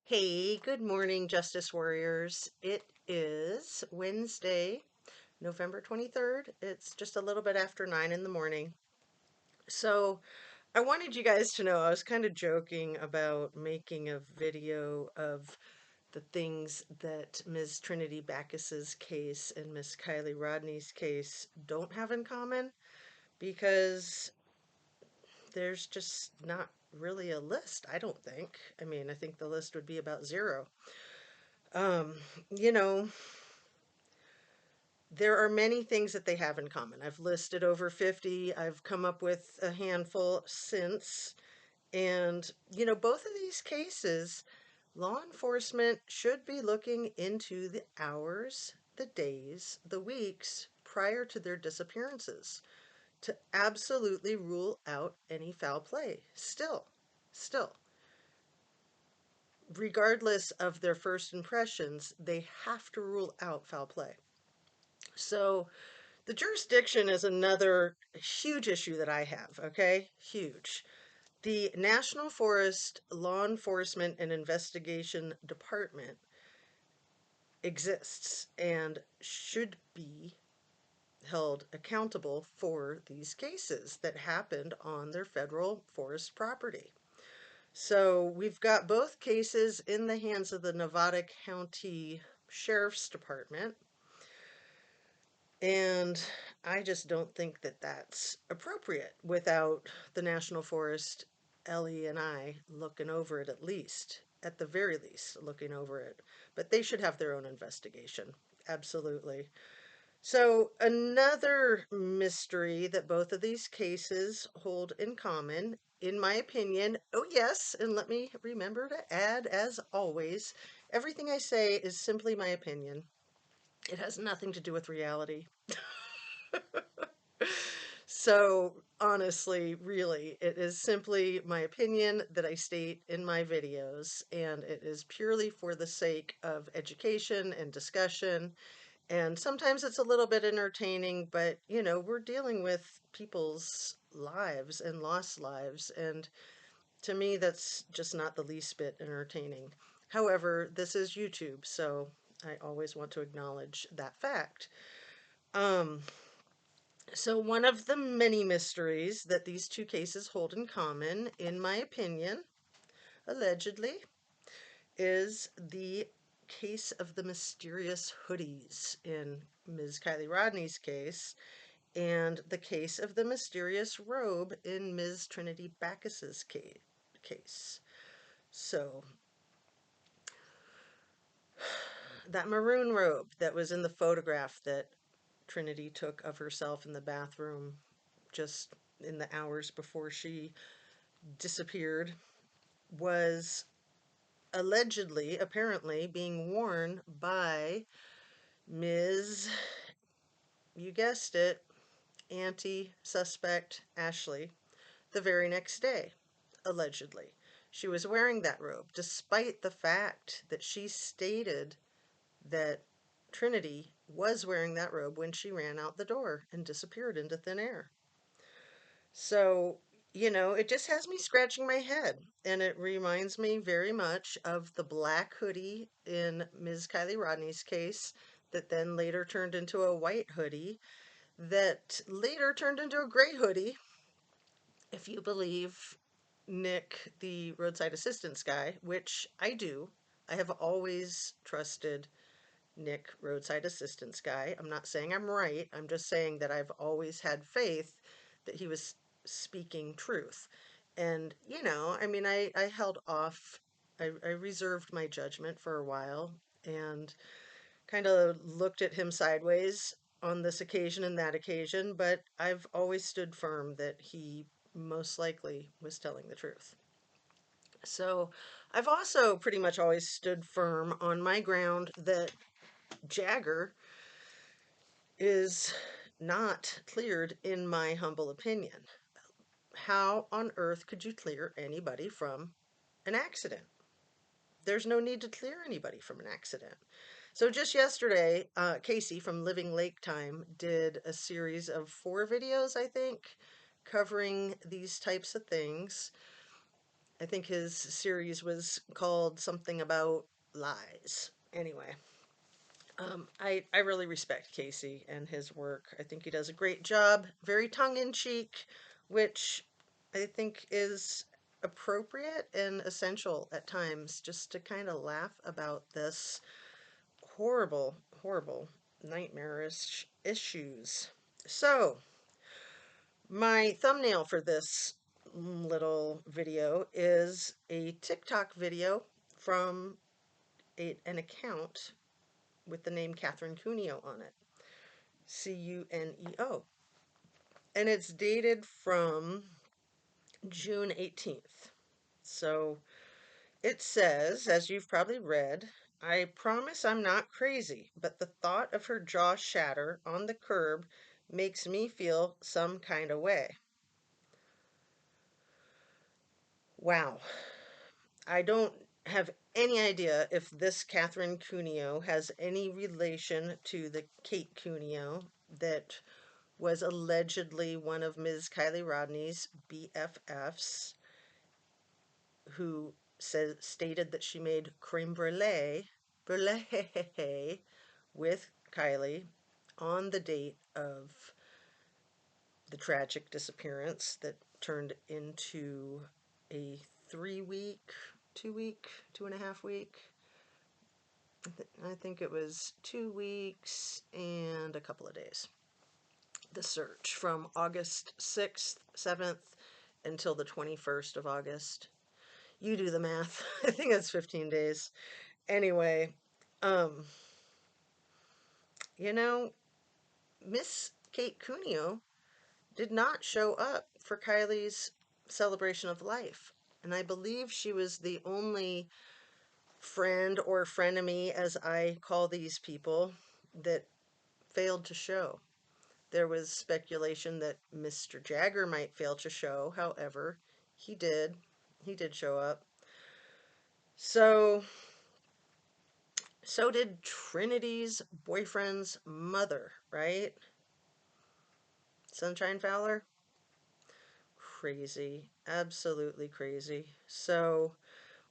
Hey, good morning, Justice Warriors. It is Wednesday, November 23rd. It's just a little bit after 9 in the morning. So, I wanted you guys to know I was kind of joking about making a video of the things that Ms. Trinity Backus's case and Ms. Kiely Rodni's case don't have in common because there's just not really a list, I don't think. I think the list would be about zero. Um, you know, there are many things that they have in common. I've listed over 50. I've come up with a handful since. And, both of these cases, law enforcement should be looking into the hours, the days, the weeks prior to their disappearances to absolutely rule out any foul play. Still, regardless of their first impressions, they have to rule out foul play. So, the jurisdiction is another huge issue that I have, okay? Huge. The National Forest Law Enforcement and Investigation Department exists and should be held accountable for these cases that happened on their federal forest property. So we've got both cases in the hands of the Nevada County Sheriff's Department. And I just don't think that that's appropriate without the National Forest, Ellie and I looking over it at the very least, looking over it. But they should have their own investigation. Absolutely. So, another mystery that both of these cases hold in common, in my opinion, oh yes, and let me remember to add, as always, everything I say is simply my opinion. It has nothing to do with reality. So, honestly, really, it is simply my opinion that I state in my videos, and it is purely for the sake of education and discussion. And sometimes it's a little bit entertaining, but we're dealing with people's lives and lost lives, and to me, that's just not the least bit entertaining. However, this is YouTube, so I always want to acknowledge that fact. Um, so, one of the many mysteries that these two cases hold in common, in my opinion, allegedly, is the case of the mysterious hoodies in Ms. Kiely Rodni's case and the case of the mysterious robe in Ms. Trinity Backus's case. So, that maroon robe that was in the photograph that Trinity took of herself in the bathroom just in the hours before she disappeared was allegedly, apparently, being worn by Ms. You guessed it, anti suspect Ashley the very next day, allegedly. She was wearing that robe, despite the fact that she stated that Trinity was wearing that robe when she ran out the door and disappeared into thin air. So, it just has me scratching my head. And it reminds me very much of the black hoodie in Ms. Kiely Rodni's case that then later turned into a white hoodie, that later turned into a gray hoodie, if you believe Nick, the roadside assistance guy, which I do. I have always trusted Nick, roadside assistance guy. I'm not saying I'm right. I'm just saying that I've always had faith that he was speaking truth. And, I held off, I reserved my judgment for a while and kind of looked at him sideways on this occasion and that occasion, but I've always stood firm that he most likely was telling the truth. So I've also pretty much always stood firm on my ground that Jagger is not cleared, in my humble opinion. How on earth could you clear anybody from an accident? There's no need to clear anybody from an accident. So just yesterday, Casey from Living Lake Time did a series of 4 videos, I think, covering these types of things. I think his series was called something about lies. Anyway, I really respect Casey and his work. I think he does a great job, very tongue in cheek, which I think is appropriate and essential at times, just to kind of laugh about this horrible, horrible, nightmarish issues. So, my thumbnail for this little video is a TikTok video from an account with the name Catherine Cuneo on it. Cuneo. And it's dated from June 18th. So it says, as you've probably read, I promise I'm not crazy, but the thought of her jaw shatter on the curb makes me feel some kind of way. Wow. I don't have any idea if this Catherine Cuneo has any relation to the Kate Cuneo that was allegedly one of Ms. Kiely Rodni's BFFs, who stated that she made creme brulee with Kiely on the date of the tragic disappearance that turned into a 3 week, 2 week, 2.5 week. I think it was 2 weeks and a couple of days. The search from August 6th, 7th until the 21st of August. You do the math. I think that's 15 days. Anyway, um, you know, Miss Kate Cuneo did not show up for Kylie's celebration of life. And I believe she was the only friend or frenemy, as I call these people, that failed to show. There was speculation that Mr. Jagger might fail to show. However, he did. He did show up. So did Trinity's boyfriend's mother, right? Sunshine Fowler? Crazy. Absolutely crazy. So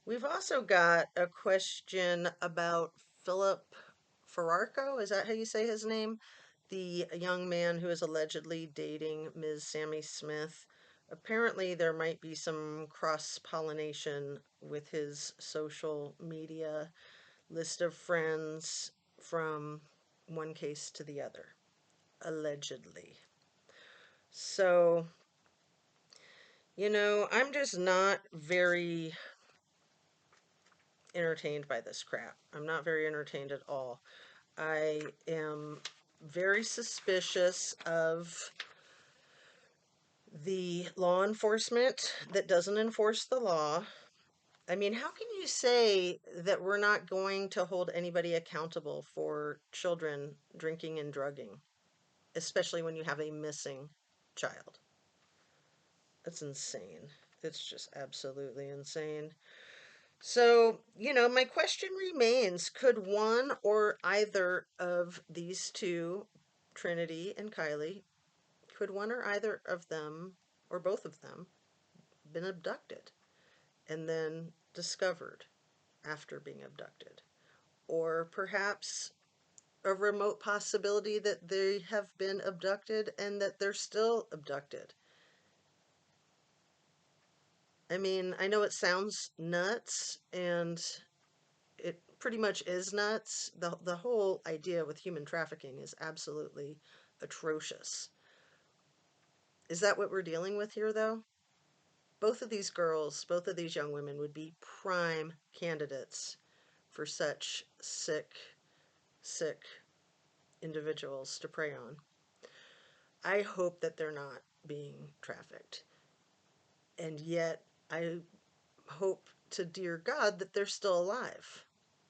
we've also got a question about Philip Ferrarco. Is that how you say his name? The young man who is allegedly dating Ms. Sammy Smith. Apparently, there might be some cross pollination with his social media list of friends from one case to the other, allegedly. So, I'm just not very entertained by this crap. I'm not very entertained at all. I am very suspicious of the law enforcement that doesn't enforce the law. I mean, how can you say that we're not going to hold anybody accountable for children drinking and drugging, especially when you have a missing child? That's insane. It's just absolutely insane. So, my question remains, could one or either of these two, Trinity and Kiely, could one or either of them, or both of them, been abducted and then discovered after being abducted? Or perhaps a remote possibility that they have been abducted and that they're still abducted. I mean, I know it sounds nuts, and it pretty much is nuts. The whole idea with human trafficking is absolutely atrocious. Is that what we're dealing with here, though? Both of these girls, both of these young women would be prime candidates for such sick, sick individuals to prey on. I hope that they're not being trafficked. And yet, I hope to dear God that they're still alive.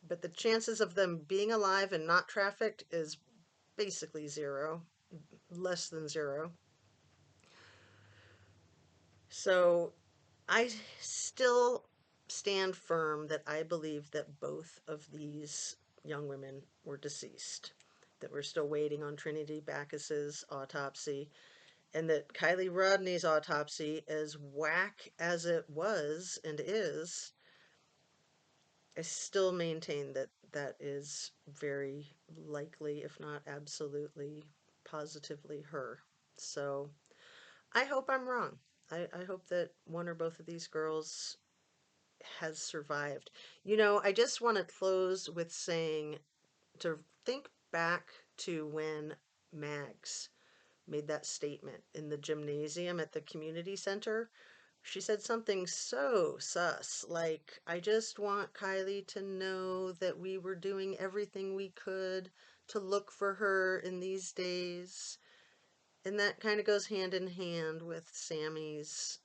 But the chances of them being alive and not trafficked is basically zero, less than zero. So I still stand firm that I believe that both of these young women were deceased, that we're still waiting on Trinity Backus's autopsy, and that Kiely Rodni's autopsy, as whack as it was and is, I still maintain that that is very likely, if not absolutely, positively her. So I hope I'm wrong. I hope that one or both of these girls has survived. I just want to close with saying to think back to when Mags made that statement in the gymnasium at the community center. She said something so sus, like, I just want Kiely to know that we were doing everything we could to look for her in these days. And that kind of goes hand in hand with Sammy's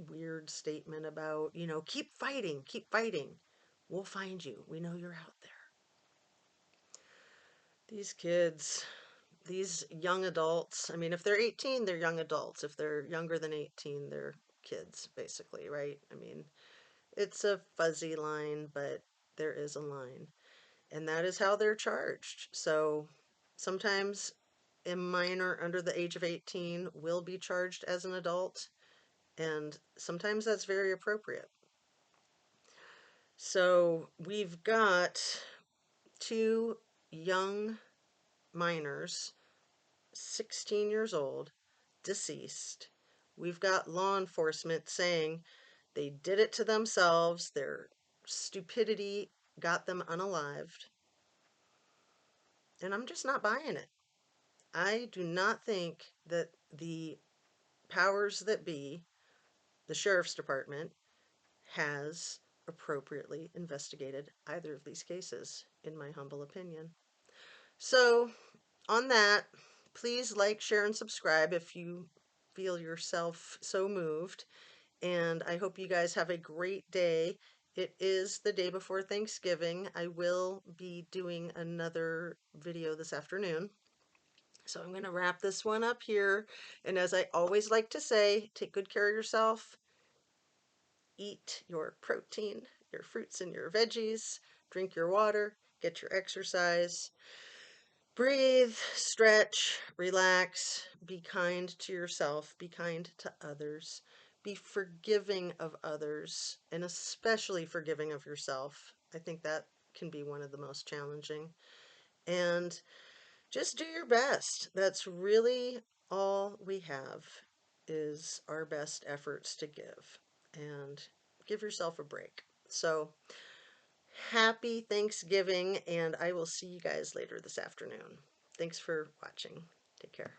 weird statement about, keep fighting, keep fighting. We'll find you. We know you're out there. These kids, these young adults, I mean, if they're 18, they're young adults. If they're younger than 18, they're kids, basically, right? I mean, it's a fuzzy line, but there is a line. And that is how they're charged. So sometimes a minor under the age of 18 will be charged as an adult, and sometimes that's very appropriate. So we've got two young minors, 16 years old, deceased. We've got law enforcement saying they did it to themselves, their stupidity got them unalived, and I'm just not buying it. I do not think that the powers that be, the sheriff's department, has appropriately investigated either of these cases, in my humble opinion. So, on that, please like, share, and subscribe if you feel yourself so moved. And I hope you guys have a great day. It is the day before Thanksgiving. I will be doing another video this afternoon. So I'm going to wrap this one up here. And as I always like to say, take good care of yourself. Eat your protein, your fruits and your veggies. Drink your water. Get your exercise. Breathe, stretch, relax. Be kind to yourself. Be kind to others. Be forgiving of others, and especially forgiving of yourself. I think that can be one of the most challenging. And just do your best. That's really all we have, is our best efforts to give, and give yourself a break. So happy Thanksgiving, and I will see you guys later this afternoon. Thanks for watching. Take care.